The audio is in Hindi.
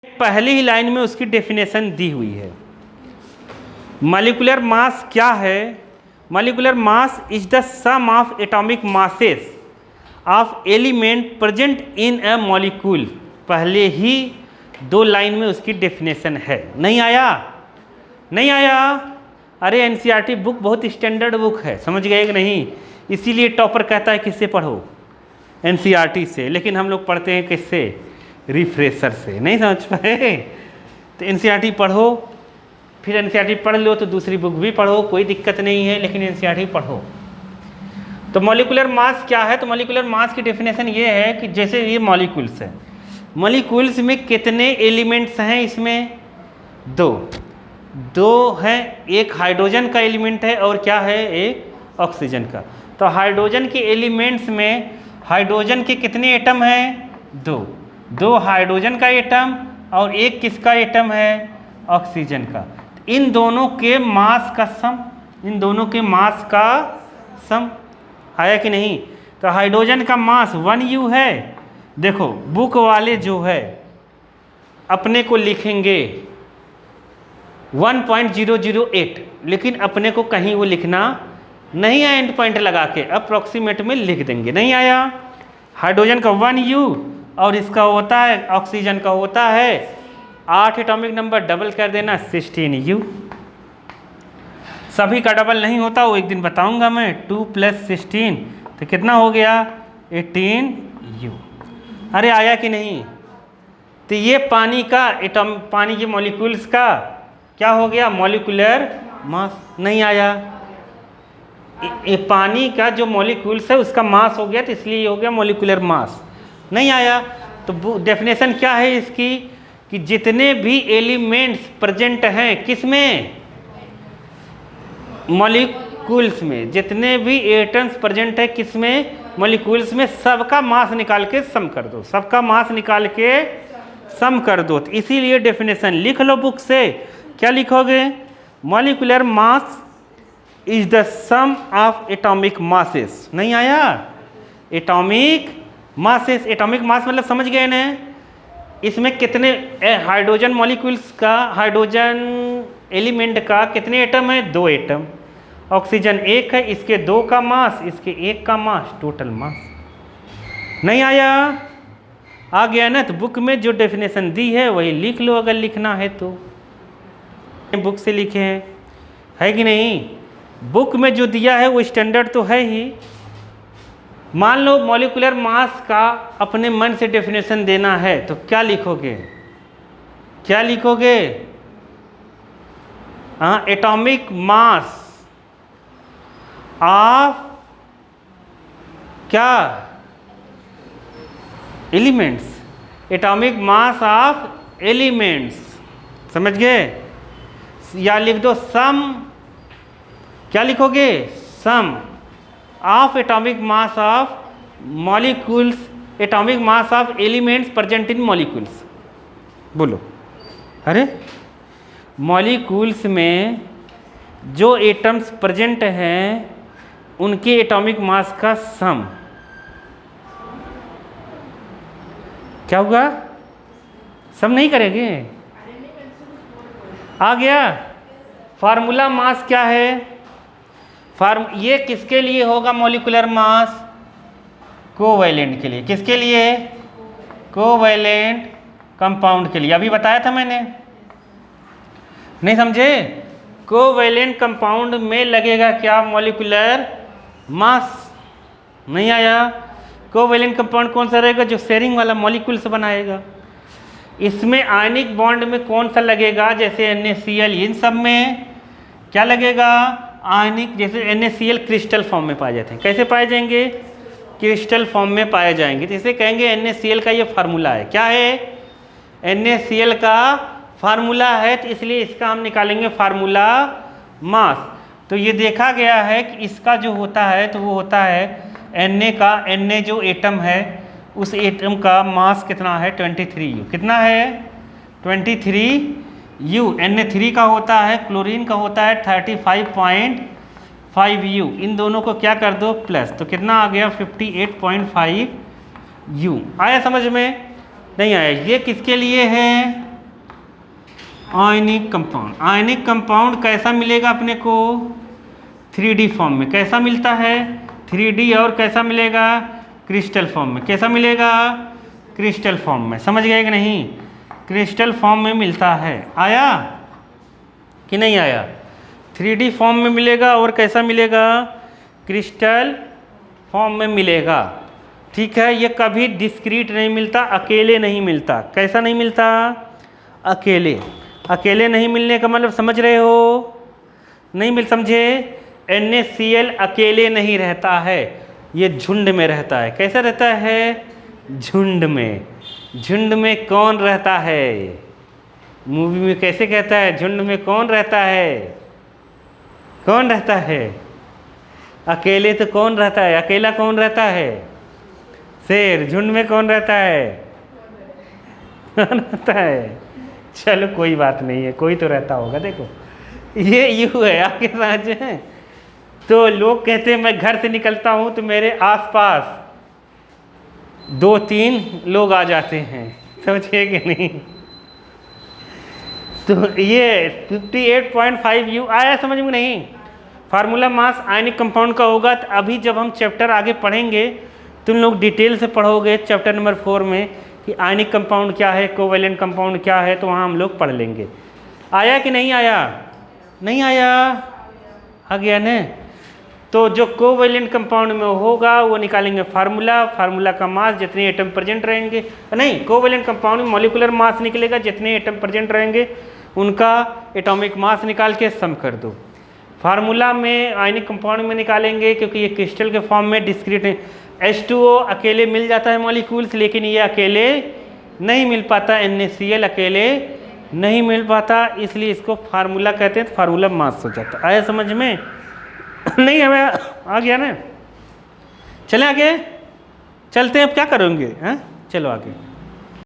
पहली ही लाइन में उसकी डेफिनेशन दी हुई है। मॉलिक्यूलर मास क्या है? Molecular mass is the sum of atomic masses of element present in a molecule. पहले ही 2 लाइन में उसकी डेफिनेशन है। नहीं आया? नहीं आया? अरे एनसीईआरटी बुक बहुत स्टैंडर्ड बुक है, समझ गए कि नहीं? इसीलिए टॉपर कहता है किससे पढ़ो? एनसीईआरटी से। लेकिन हम लोग पढ़ते हैं किससे? रिफ्रेशर से। नहीं समझ पाए? तो एनसीईआरटी पढ़ो, फिर एनसीईआरटी पढ़ लो तो दूसरी बुक भी पढ़ो, कोई दिक्कत नहीं है, लेकिन एनसीईआरटी पढ़ो। तो मॉलिक्यूलर मास क्या है? तो मॉलिक्यूलर मास की डेफिनेशन ये है कि जैसे ये मॉलिक्यूल्स है, मॉलिक्यूल्स में कितने एलिमेंट्स हैं? इसमें 2 हैं। एक हाइड्रोजन का एलिमेंट है और क्या है? एक ऑक्सीजन का। तो हाइड्रोजन के एलिमेंट्स में हाइड्रोजन के कितने एटम हैं? 2 हाइड्रोजन का एटम और एक किसका एटम है? ऑक्सीजन का। इन दोनों के मास का सम, इन दोनों के मास का सम आया कि नहीं? तो हाइड्रोजन का मास 1U है। देखो बुक वाले जो है अपने को लिखेंगे 1.008, लेकिन अपने को कहीं वो लिखना नहीं है, एंड पॉइंट लगा के अप्रॉक्सीमेट में लिख देंगे। नहीं आया? हाइड्रोजन का 1U और इसका होता है, ऑक्सीजन का होता है 8 एटॉमिक नंबर, डबल कर देना 16U। सभी का डबल नहीं होता, वो एक दिन बताऊंगा मैं। 2 + 16 तो कितना हो गया? 18U। अरे आया कि नहीं? तो ये पानी का एटॉम, पानी के मॉलिक्यूल्स का क्या हो गया? Molecular mass. नहीं आया? ये पानी का जो मॉलिक्यूल्स है उसका मास हो गया, तो इसलिए हो गया मॉलिक्यूलर मास। नहीं आया? तो डेफिनेशन क्या है इसकी? कि जितने भी एलिमेंट्स प्रेजेंट हैं किसमें? मॉलिक्यूल्स में। जितने भी एटम्स प्रेजेंट है किसमें? मॉलिक्यूल्स में। सबका मास निकाल के सम कर दो, सबका मास निकाल के सम कर दो। तो इसीलिए डेफिनेशन लिख लो बुक से। क्या लिखोगे? Molecular mass is the sum of atomic masses. नहीं आया? Atomic masses. एटॉमिक मास मतलब समझ गए ना? इसमें कितने हाइड्रोजन मॉलिक्यूल्स का, हाइड्रोजन एलिमेंट का कितने एटम है? 2 एटम। ऑक्सीजन 1 है, इसके 2 का मास, इसके 1 का मास, टोटल मास। नहीं आया? आ गया ना? तो बुक में जो डेफिनेशन दी है वही लिख लो, अगर लिखना है तो। बुक से लिखे हैं, है कि नहीं? बुक में जो दिया है वो स्टैंडर्ड तो है ही। मान लो मॉलिक्यूलर मास का अपने मन से डेफिनेशन देना है तो क्या लिखोगे? क्या लिखोगे? हाँ, एटॉमिक मास ऑफ क्या? Elements. Atomic mass of elements, समझ गए? या लिख दो सम। क्या लिखोगे? Sum of atomic mass of molecules, atomic mass of elements present in molecules. बोलो। अरे मॉलिक्यूल्स में जो एटम्स प्रेजेंट हैं उनके एटॉमिक मास का सम। क्या होगा? सम नहीं करेंगे? आ गया? फार्मूला मास क्या है? ये किसके लिए होगा मॉलिक्यूलर मास? कोवैलेंट के लिए। किसके लिए? कोवैलेंट कंपाउंड के लिए। अभी बताया था मैंने, नहीं समझे? कोवैलेंट कंपाउंड में लगेगा क्या? Molecular mass. नहीं आया? कोवैलेंट कंपाउंड कौन सा रहेगा? जो शेयरिंग वाला मॉलिक्यूल से बनाएगा। इसमें आयनिक बॉन्ड में कौन सा लगेगा? जैसे NaCl, इन सब में क्या लगेगा? आयनिक। जैसे NaCl क्रिस्टल फॉर्म में पाए जाते हैं। कैसे पाए जाएंगे? क्रिस्टल फॉर्म में पाए जाएंगे। तो इसे कहेंगे NaCl का ये फार्मूला है। क्या है? NaCl का फार्मूला है, तो इसलिए इसका हम निकालेंगे फार्मूला मास। तो ये देखा गया है कि इसका जो होता है तो वो होता है Na का, Na जो एटम है उस एटम का मास कितना है? 23U। कितना है? 23U। Na3 का होता है, क्लोरीन का होता है 35.5U। इन दोनों को क्या कर दो? प्लस। तो कितना आ गया? 58.5U। आया समझ में? नहीं आया? ये किसके लिए है? Ionic compound. आयनिक कंपाउंड कैसा मिलेगा अपने को? 3D फॉर्म में। कैसा मिलता है? 3D। और कैसा मिलेगा? क्रिस्टल फॉर्म में। कैसा मिलेगा? क्रिस्टल फॉर्म में। समझ गए कि नहीं? क्रिस्टल फॉर्म में मिलता है। आया कि नहीं आया? 3D फॉर्म में मिलेगा और कैसा मिलेगा? क्रिस्टल फॉर्म में मिलेगा। ठीक है। ये कभी डिस्क्रीट नहीं मिलता, अकेले नहीं मिलता। कैसा नहीं मिलता? अकेले। अकेले नहीं मिलने का मतलब समझ रहे हो? नहीं मिल समझे? NaCl अकेले नहीं रहता है, ये झुंड में रहता है। कैसा रहता है? झुंड में। झुंड में कौन रहता है? मूवी में कैसे कहता है? झुंड में कौन रहता है? कौन रहता है? अकेले तो कौन रहता है? अकेला कौन रहता है? शेर। झुंड में कौन रहता है? कौन रहता है? चलो कोई बात नहीं है, कोई तो रहता होगा। देखो ये यू है, आपके समझ है। तो लोग कहते हैं मैं घर से निकलता हूँ तो मेरे आसपास 2-3 लोग आ जाते हैं। समझिए कि नहीं? तो ये 58.5 U आया समझ में? नहीं। फार्मूला मास आयनिक कंपाउंड का होगा। तो अभी जब हम चैप्टर आगे पढ़ेंगे तुम लोग डिटेल से पढ़ोगे चैप्टर नंबर 4 में कि आयनिक कंपाउंड क्या है, कोवैलेंट कंपाउंड क्या है, तो वहाँ हम लोग पढ़ लेंगे। आया कि नहीं आया? नहीं आया? आ गया ना? तो जो कोवैलेंट कंपाउंड में होगा वो निकालेंगे फार्मूला। फार्मूला का मास जितने एटम प्रेजेंट रहेंगे, नहीं, कोवैलेंट कंपाउंड में मॉलिक्यूलर मास निकलेगा, जितने एटम प्रेजेंट रहेंगे उनका एटॉमिक मास निकाल के सम कर दो। फार्मूला में आयनिक कंपाउंड में निकालेंगे क्योंकि ये क्रिस्टल के फॉर्म में डिस्क्रीट है। H2O अकेले मिल जाता है मॉलिक्यूल्स, लेकिन ये अकेले नहीं मिल पाता। NaCl अकेले नहीं मिल पाता, इसलिए इसको फार्मूला कहते हैं। तो फार्मूला मास हो जाता। आया समझ में? नहीं हमें आ गया ना? चले आगे चलते हैं। अब क्या करोगे? हैं? चलो आगे।